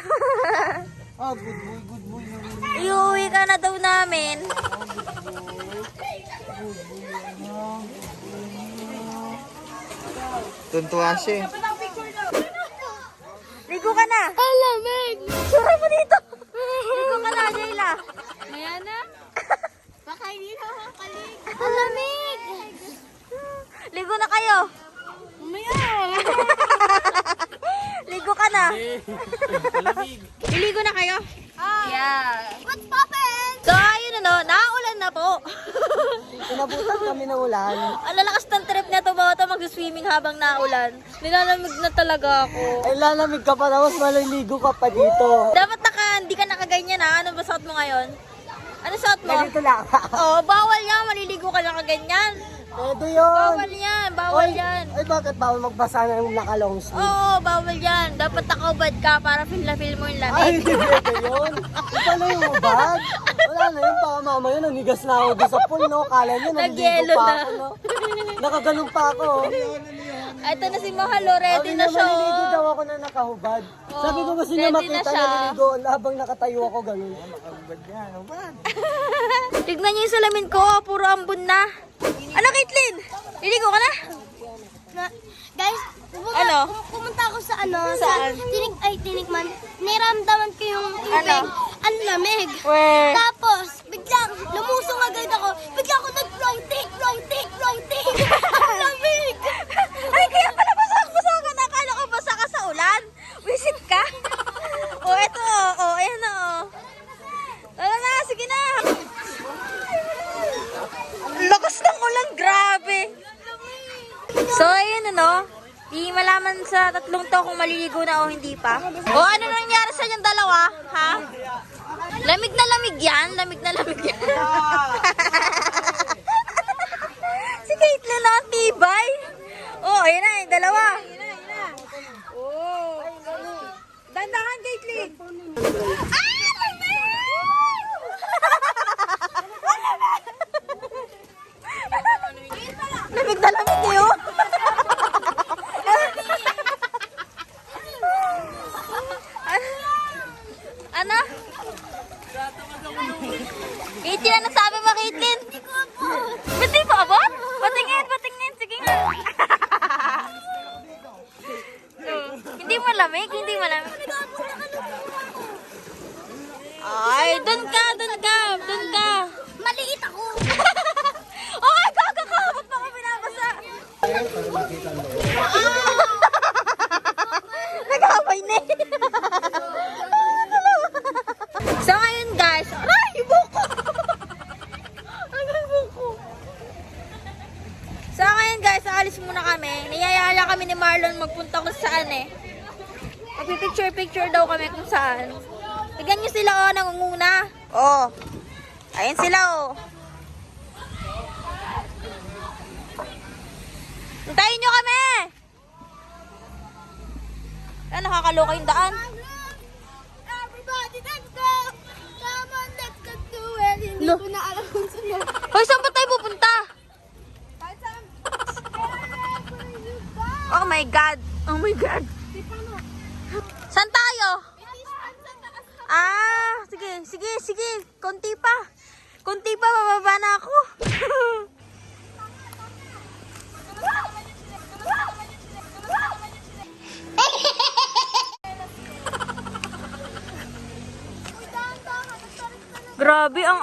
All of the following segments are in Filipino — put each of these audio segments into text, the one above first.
Good boy. Iuwi ka na daw namin. Tuntua siya. Ligo ka na. Alamig! Sura mo dito. Ligo ka na, Jayla. Maya na? Baka hindi na makalig. Alamig! Ligo na kayo. Maya! Ligo ka na. Iligo na kayo? Yeah. What happened? So, ayun naulan na po. Inabutan kami ng ulan. Ang lalakas ng trip na to, bawat mag-swimming habang naulan. Nilalamig na talaga ako. Ay, lalamig ka pa, tapos maliligo ka pa dito. Dapat hindi ka nakaganyan ha. Ano ba suot mo ngayon? Ano suot mo? Ganito lang. Oh, bawal yan. Maliligo ka nakaganyan. Pwede yun. Bawal yan. Bawal yan. Ay, bakit bawal magbasa ng naka-long sleeve? Oo, bawal yan. Dapat nakaubad ka para feel na feel mo yung Ay, lamig. hindi pwede yun. Ito na yung ubad. Wala na yun, baka mamaya nanigas na ako doon sa pool, no? Kala nyo, naliligo Nagyelo pa na. ako, no? Nakaganon pa ako. Ito na si Mahalo. Ready na siya. Maliligo Oh. daw ako na nakahubad. Sabi ko gusto niya ready na makita siya. naliligo habang nakatayo ako ganun. Nakahubad yan, hubad. Tignan niyo yung salamin ko. Puro ambon na. Ano, Caitlyn? Liligo ka na? Guys, Ano? pumunta ako sa Saan? tinikman. Niramdaman ko yung tubig. Ano? Ang lamig. Where? Tapos, biglang lumusong agad ako. Biglang ako nag-floating. Ang lamig. Ay, kaya pala basa ka. Nakala ko basa ka sa ulan. Wisit ka? Eto. Ayan na. Tara na, sige na. Lakas ng ulan, grabe. So, ayun di malaman sa tatlong to kung maliligo na o hindi pa. O, ano nangyari sa inyong dalawa, ha? Lamig na lamig yan. Si Caitlyn na, ang tibay. Ayun na, yung dalawa. Dandahan, Caitlyn. Lamig na lamig yun. Ano? Caitlyn, ano sabi mo, Caitlyn? Ba't di pa ba? Patingin. Sige nga. Hindi malamig. Ay, dun ka. Maliit ako. Ay, gaga ka. Ba't pa ko binabasa? Nag-away na eh. So ngayon guys, aray, buko. So ngayon guys, aalis muna kami. Niyayaya kami ni Marlon magpunta kung saan eh. Magpipicture daw kami kung saan. Tignan nyo sila nangunguna. Ayun sila Hintayin nyo kami! Nakakaloka yung daan. Everybody, let's go! Come on, let's go to it. Hindi ko na alam kung saan. Hoy, saan ba tayo pupunta? Oh my God! Saan tayo? Sige. Konti pa, bababa na ako. Grabe ang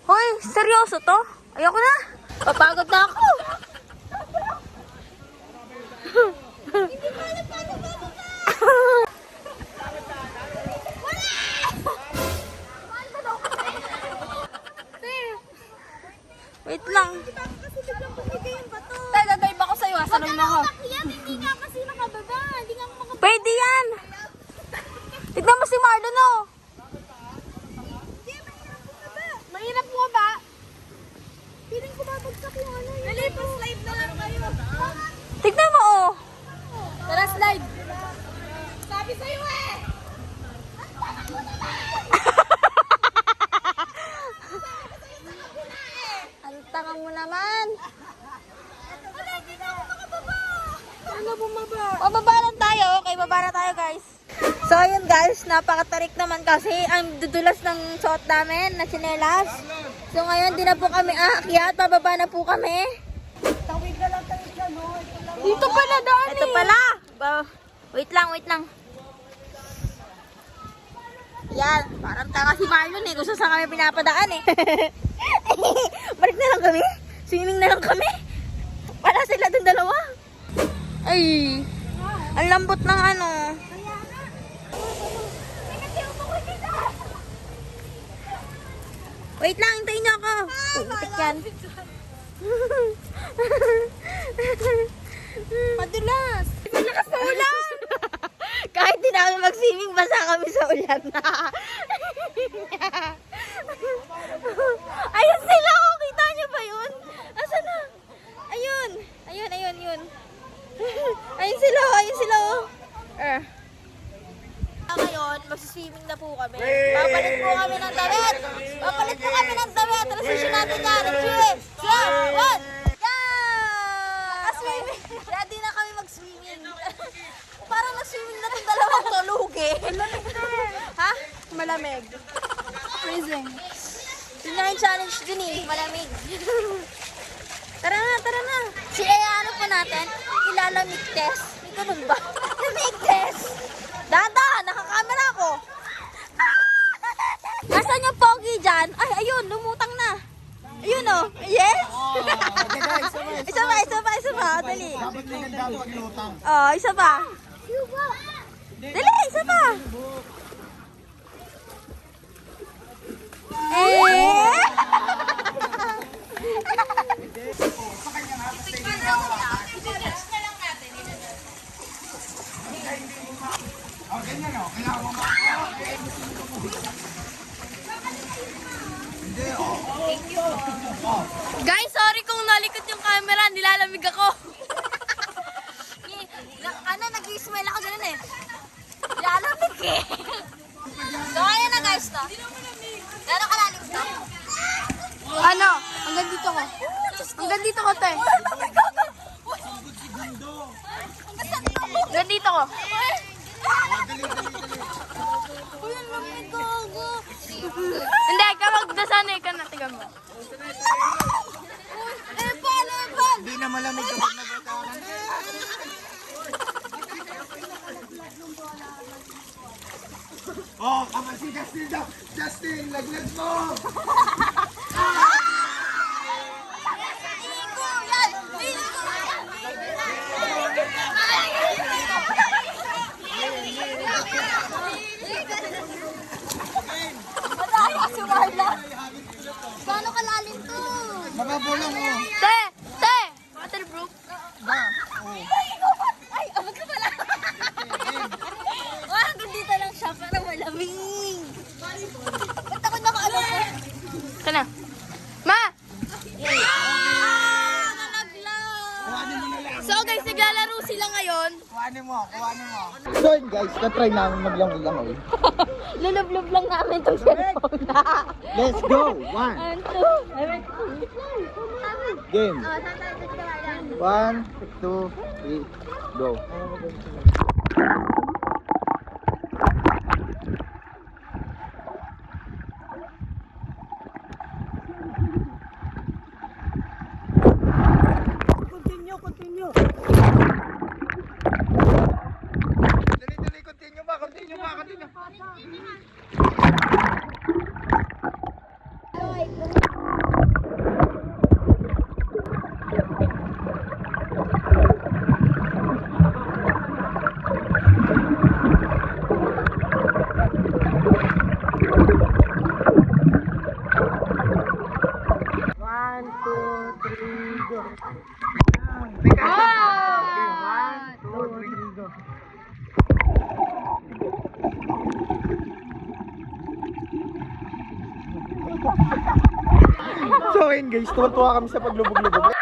Hoy, seryoso to? Ayoko na. Papagod na ako. Wait lang. Dive ako sa'yo. Sanay na ako. Hindi nga kasi nakababa. Hindi nga ako makababa. Pwede yan. Tignan mo si Marlon Mahirap mo ba? Piling ko babagsak yung Nalipas slide na lang kayo. Tignan mo Tara slide. Sabi sa'yo eh. Ang tanga mo naman. Wala, hindi na ako makababa. Wala bumaba. Baba lang tayo. Okay, baba na tayo guys. So, ayun guys, napakatarik naman kasi ang dudulas ng suot namin na tsinelas. So, ngayon, di na po kami aakyat. Bababa na po kami. Tawid na lang, no? Dito pala, Dani. Ito pala. Wait lang. Yan, parang tanga si Marlon eh. Kung saan kami pinapadaan eh. Balik na lang kami. Swimming na lang kami. Wala sila dun dalawa. Ay, ang lambot ng ano. Wait lang, hintayin niyo ako. Putik yan. Madulas. Malakas na ulan. Kahit di namin mag-swimming, basa kami sa ulan na. Ayun sila, oh. Kita niyo ba yun? Asa na? Ayun. Ayun sila, oh. Ngayon, mag-swimming na po kami. Papalit po kami ng damit. Transition natin yan. 3, 2, 1. Naka-swimming. Ready na kami mag-swimming. Parang na-swimming na itong dalawang tulog eh. Malamig na eh. Ha? Malamig. Freezing. Yun nga yung challenge din eh. Malamig. Tara na. Ano po natin? Ilalamig test. May ganun ba? Lamig test. Dahan, nakakamera ako. Nasaan yung pogi dyan? Ay, ayun, lumutang na. Ayun oh. Yes? Isa pa. Dali. Oh, isa pa. Dali, isa pa. Guys, sorry kung nalikot yung camera, nilalamig ako. Nag-i-smile ako ganun eh. Nilalamig eh. So, ayan na guys to. Gano'ng kalalim to? Ano? Hanggang dito ko. Hanggang dito ko, te. Hanggang dito ko. Uy, ang lamig ko. Hindi, kapag nasanay ka na, tingnan mo. Epal! Hindi na malamig kapag nagkakaroon. Oh, kapag si Justin daw. Justin, laglag mo! Madaya si Marla. Gano'ng kalalim to? Mababulong mo. Te! Waterproof? Ay, abag ka pala. Hanggang dito lang siya, pero malamig. Ba't ako nakaalam ko? Ito na. Ma! Kuhanin mo na lang. So guys, naglalaro sila ngayon. Kuhanin mo. So yun guys, na-try namin maglangoy-langoy. Lulublob lang namin itong cellphone na. Let's go! 1. 1, 2. Game. 1, 2, 3, go. Continue. Dali, continue ba? So ayun guys, tuwa-tuwa kami sa paglubog-lubog.